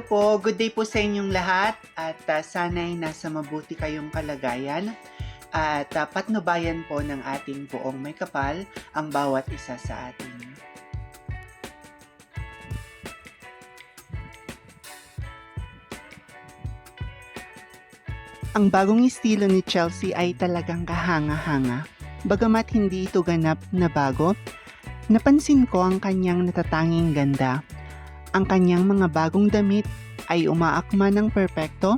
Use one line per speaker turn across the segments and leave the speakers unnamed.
po, good day po sa inyong lahat at sana'y nasa mabuti kayong kalagayan at patnubayan po ng ating buong may kapal ang bawat isa sa atin. Ang bagong estilo ni Chelsea ay talagang kahanga-hanga. Bagamat hindi ito ganap na bago, napansin ko ang kanyang natatanging ganda. Ang kanyang mga bagong damit ay umaakma ng perpekto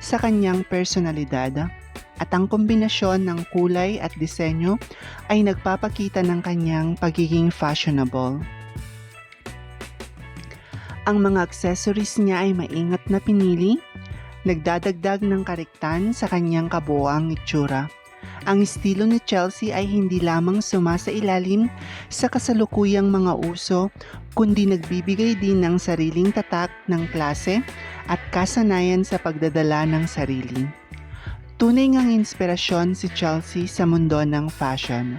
sa kanyang personalidad at ang kombinasyon ng kulay at disenyo ay nagpapakita ng kanyang pagiging fashionable. Ang mga accessories niya ay maingat na pinili, nagdadagdag ng kariktan sa kanyang kabuoang itsura. Ang estilo ni Chelsea ay hindi lamang sumasailalim sa kasalukuyang mga uso, kundi nagbibigay din ng sariling tatak ng klase at kasanayan sa pagdadala ng sarili. Tunay ngang inspirasyon si Chelsea sa mundo ng fashion.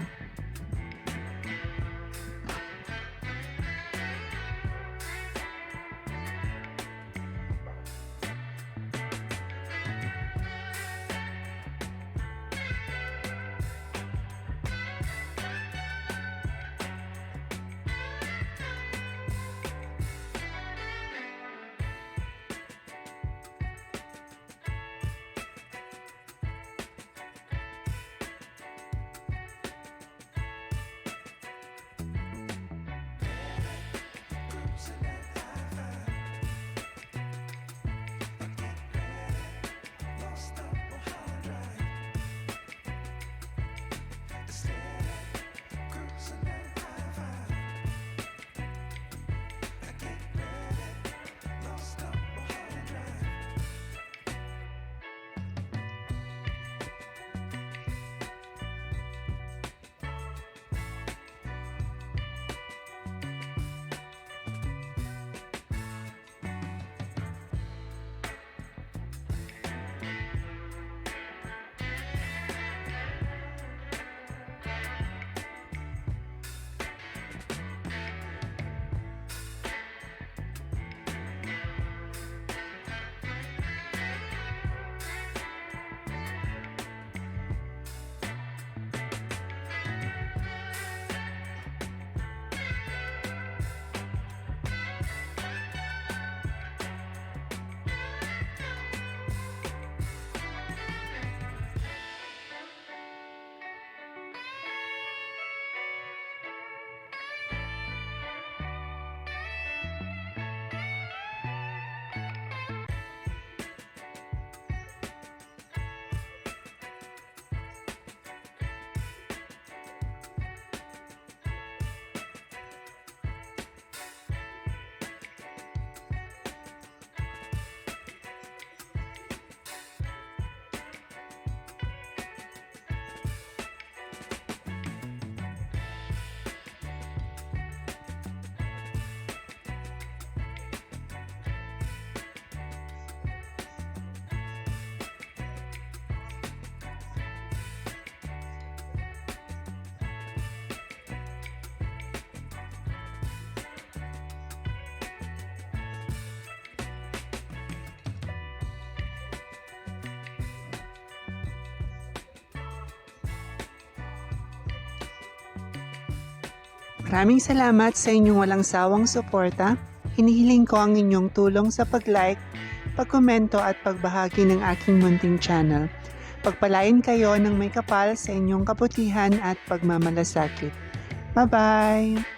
Maraming salamat sa inyong walang sawang suporta. Hinihiling ko ang inyong tulong sa pag-like, pag-komento at pagbahagi ng aking munting channel. Pagpalain kayo ng may kapal sa inyong kabutihan at pagmamalasakit. Bye-bye!